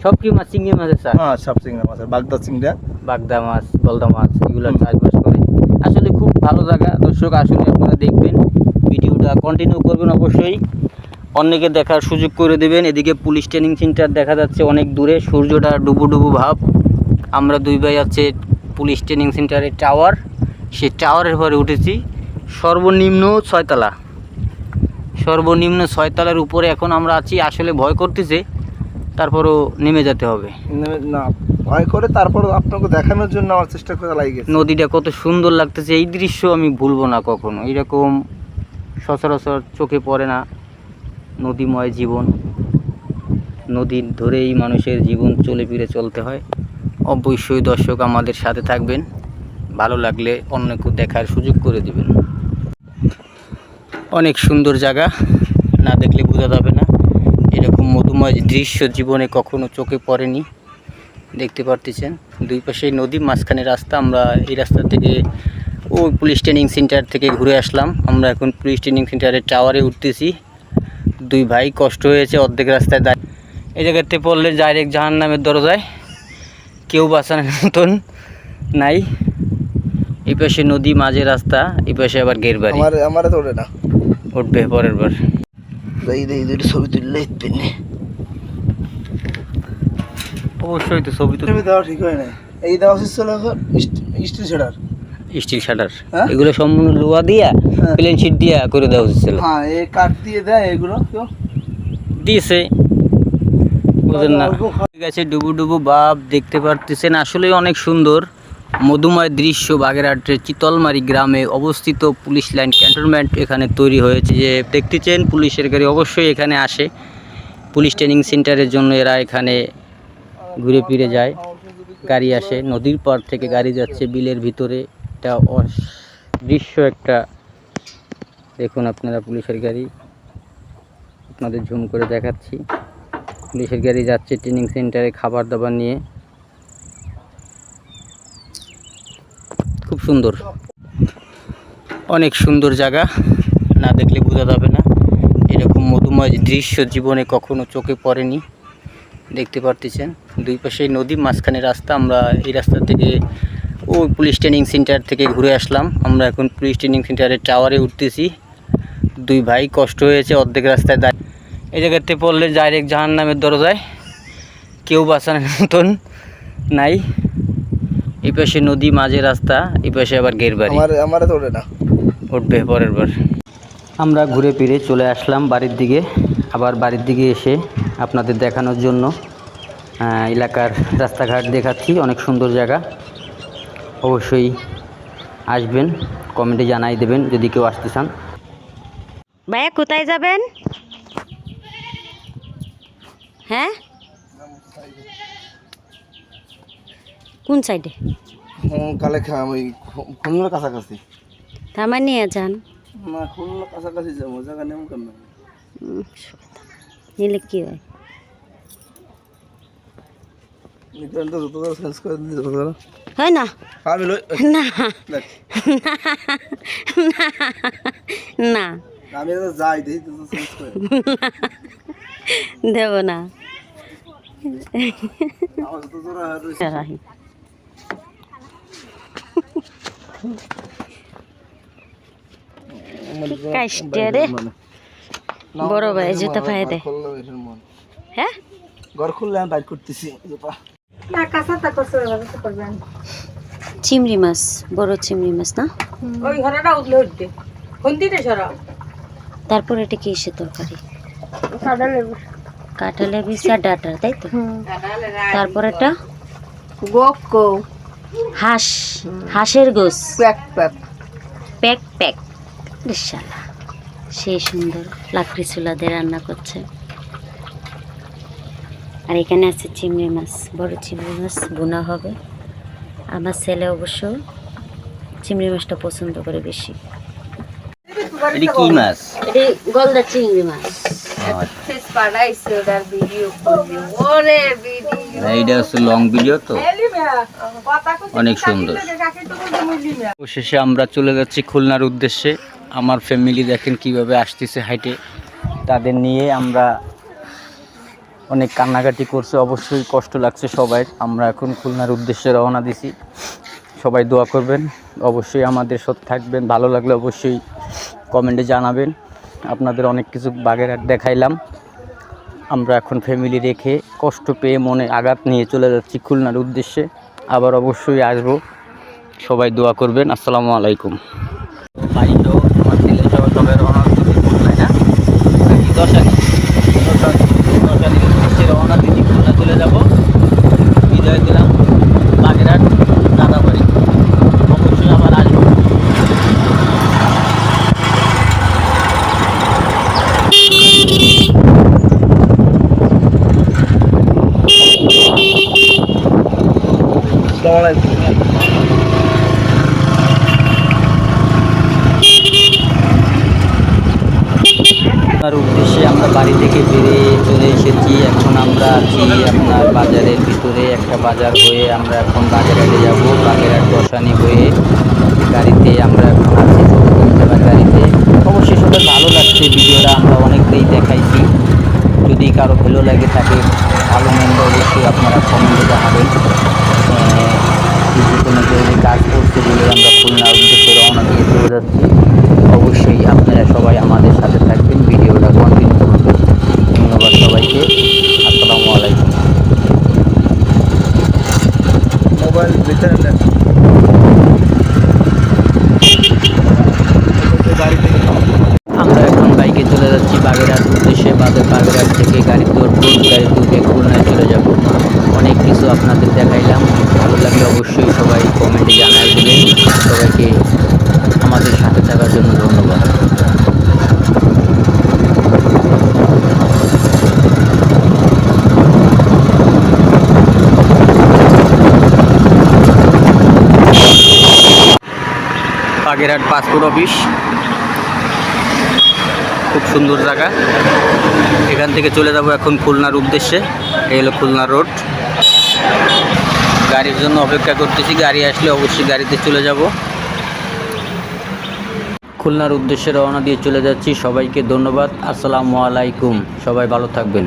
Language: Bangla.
সব কি মাছ, চিংড়ি মাছ আছে? হ্যাঁ, সব চিংড়ি মাছ, বাগদা মাছ, গলদা মাছ, এগুলো চাষবাস করে। আসলে খুব ভালো জায়গা দর্শক, আসলে আপনারা দেখবেন, ভিডিওটা কন্টিনিউ করবেন অবশ্যই, অনেকে দেখার সুযোগ করে দেবেন। এদিকে পুলিশ ট্রেনিং সেন্টার দেখা যাচ্ছে অনেক দূরে, সূর্যটা ডুবু ডুবু ভাব। আমরা দুই ভাই আছে পুলিশ ট্রেনিং সেন্টারের টাওয়ার, সেই টাওয়ারের পরে উঠেছি। সর্বনিম্ন 6 তলা, সর্বনিম্ন 6 তলার উপরে এখন আমরা আছি। আসলে ভয় করতেছে, তারপরও নেমে যেতে হবে। না, ভয় করে তারপর আপনাকে দেখানোর জন্য আমার চেষ্টা করে লাগিয়েছে। নদীটা কত সুন্দর লাগতেছে, এই দৃশ্য আমি ভুলবো না কখনো। এরকম সচরাচর চোখে পড়ে না। নদীময় জীবন, নদীর ধরেই মানুষের জীবন চলে ফিরে চলতে হয়। অবশ্যই দর্শক আমাদের সাথে থাকবেন, ভালো লাগলে অন্যকে দেখার সুযোগ করে দেবেন। অনেক সুন্দর জায়গা, না দেখলে বোঝা যাবে না। এরকম মধুময় দৃশ্য জীবনে কখনো চোখে পড়েনি। দেখতে পারতেছেন দুই পাশেই নদী, মাঝখানে রাস্তা। আমরা এই রাস্তা থেকে ওই পুলিশ ট্রেনিং সেন্টার থেকে ঘুরে আসলাম। আমরা এখন পুলিশ ট্রেনিং সেন্টারের টাওয়ারে উঠতেছি। দুই ভাই কষ্ট হয়েছে, অর্ধেক রাস্তায় দাঁড়িয়ে। এই জায়গাতে পড়লে ডাইরেক্ট জাহান্নামের দরজায়, কেউ বাঁচানোর মতন নাই। এই পাশে নদী, মাঝে রাস্তা, এই পাশে আবার ঘের বাড়ি। আমার তো ওঠে না, উঠবে পরের বার। ছবি তুললে অবশ্যই তো ছবি তো দেওয়া ঠিক হয় না। এই দেওয়া ছিল এখন স্টিল শাটার, স্টিল শাটার, হ্যাঁ? এগুলো সম্পূর্ণ লোহা দিয়া, প্লেন শিট দিয়া করে দেওয়া হচ্ছিল। হ্যাঁ, এই কাঠ দিয়ে দেয় এগুলো, কেউ দিয়েছে, বুঝেন না। ঠিক আছে, ডুবু ডুবু ভাব দেখতে পারতেছেন। আসলে অনেক সুন্দর মধুময় দৃশ্য। বাগেরহাটের চিতলমারি গ্রামে অবস্থিত পুলিশ লাইন ক্যান্টনমেন্ট এখানে তৈরি হয়েছে। যে দেখতেছেন পুলিশের গাড়ি অবশ্যই এখানে আসে, পুলিশ ট্রেনিং সেন্টারের জন্য এরা এখানে ঘুরে ফিরে যায়। গাড়ি আসে, নদীর পার থেকে গাড়ি যাচ্ছে বিলের ভিতরে। এটা দৃশ্য একটা, দেখুন আপনারা পুলিশের গাড়ি, আপনাদের ঝুম করে দেখাচ্ছি। পুলিশের গাড়ি যাচ্ছে ট্রেনিং সেন্টারে খাবার দাবার নিয়ে। খুব সুন্দর, অনেক সুন্দর জায়গা, না দেখলে বোঝা যাবে না। এরকম মধুময় দৃশ্য জীবনে কখনো চোখে পড়েনি। দেখতে পারতেছেন দুই পাশেই নদী, মাঝখানে রাস্তা। আমরা এই রাস্তা থেকে ওই পুলিশ ট্রেনিং সেন্টার থেকে ঘুরে আসলাম। আমরা এখন পুলিশ ট্রেনিং সেন্টারের টাওয়ারে উঠতেছি। দুই ভাই কষ্ট হয়েছে, অর্ধেক রাস্তায় দাঁড়িয়ে। এই জায়গাতে পড়লে ডাইরেক্ট জাহান্নামের দরজায়, কেউ বাঁচানোর মতন নাই। এই পাশে নদী, মাঝে রাস্তা, এই পাশে আবার ঘের বাড়ি। আমার তো ওঠে না, উঠবে পরের বার। আমরা ঘুরে ফিরে চলে আসলাম বাড়ির দিকে। আবার বাড়ির দিকে এসে আপনাদের দেখানোর জন্য এলাকার রাস্তাঘাট দেখাচ্ছি। অনেক সুন্দর জায়গা, অবশ্যই আসবেন, কমেন্টে জানাই দেবেন যদি কেউ আসতে চান। ভাইয়া কোথায় যাবেন? হ্যাঁ, কোন সাইডে? কালে ওই খুলনার কাছাকাছি। তার মানে নিয়ে যান না, খুলনার কাছাকাছি যাবো, জায়গা নেব কেন? নিলে কি হয়? হয় না, না না, আমি যাই দেখি দেব না। বড় ভাই জুতা পায়ে দেয়। হ্যাঁ, ঘর খুললে আমি বাইর করতেছি। চিংড়ি মাছ, বড় চিংড়ি মাছ না? তারপর এটা কি এসে তরকারি? কাঁঠালের বীজ আর ডাটা, তাই তো? তারপর এটা হাঁস, হাঁসের গোস, প্যাক প্যাক। শালা সেই সুন্দর লাকড়ি চুলাতে রান্না করছে। আর এখানে আছে চিংড়ি মাছ, বড় চিংড়ি মাছ বোনা হবে। আমার ছেলে অবশ্য চিংড়ি মাছটা পছন্দ করে বেশি। এটা কি মাছ? এটা গলদা চিংড়ি মাছ। এইটা হচ্ছে লং ভিডিও তো, অনেক সুন্দর। অবশেষে আমরা চলে যাচ্ছি খুলনার উদ্দেশ্যে। আমার ফ্যামিলি দেখেন কিভাবে আসতেছে হাইটে, তাদের নিয়ে আমরা অনেক কান্নাকাটি করছে, অবশ্যই কষ্ট লাগছে সবাই। আমরা এখন খুলনার উদ্দেশ্যে রওনা দিছি। সবাই দোয়া করবেন, অবশ্যই আমাদের সাথে থাকবেন। ভালো লাগলে অবশ্যই কমেন্টে জানাবেন। আপনাদের অনেক কিছু বাগেরহাট দেখাইলাম। আমরা এখন ফ্যামিলি রেখে কষ্ট পেয়ে মনে আঘাত নিয়ে চলে যাচ্ছি খুলনার উদ্দেশ্যে। আবার অবশ্যই আসবো, সবাই দোয়া করবেন। আসসালামু আলাইকুম। বাড়িটাও আমার ছেলে সহ সবাই রওনা দিচ্ছি খুলনায়, না দশানি উদ্দেশ্যে রওনা দিচ্ছি, খুলনা চলে যাবো। বিদায় দিলাম বাগেরহাট দাদাবাড়ি, অবশ্যই আবার আসবো। আসসালামু আলাইকুম। আপনার উদ্দেশ্যে আমরা বাড়ি থেকে বেরিয়ে চলে এসেছি। এখন আমরা আছি আপনার বাজারের ভিতরে, একটা বাজার হয়ে আমরা এখন বাগেরহাটে যাব। বাগেরহাট দশানি হয়ে গাড়িতে আমরা এখন আছি, জেলার গাড়িতে। অবশ্যই সবাই ভালো লাগছে ভিডিওটা, আমরা অনেকটাই দেখাইছি। যদি কারো ভালো লাগে থাকে, ভালো মন্দ অবশ্যই আপনারা কমেন্টে জানাবেন। যদি কোনো জরুরি কাজ করতে বলে আমরা খুলনার উদ্দেশ্যে রওনা দিয়ে চলে যাচ্ছি। অবশ্যই আপনারা সবাই আমাদের সাথে থাকবেন, ভিডিওটা কন্টিনিউ করবেন। ধন্যবাদ সবাইকে। আসসালামু আলাইকুম। মোবাইল ভিতরে নেন। আমরা এখন বাইকে চলে যাচ্ছি বাগেরহাট উদ্দেশ্যে। বাগেরহাট থেকে গাড়ি ধরবো, গাড়ি তুলে খুলনায় চলে যাব। অনেক কিছু আপনাদের দেখাইলাম। ভালো লাগলে অবশ্যই সবাই কমেন্টে জানাই দেবেন। সবাইকে আমাদের সাথে থাকার জন্য ধন্যবাদ। বাগেরহাট পাসপোর্ট অফিস, খুব সুন্দর জায়গা। এখান থেকে চলে যাব এখন খুলনার উদ্দেশ্যে। এই হলো খুলনা রোড। গাড়ির জন্য অপেক্ষা করতেছি, গাড়ি আসলে অবশ্যই গাড়িতে চলে যাব। খুলনার উদ্দেশ্যে রওনা দিয়ে চলে যাচ্ছি। সবাইকে ধন্যবাদ। আসসালামু আলাইকুম। সবাই ভালো থাকবেন।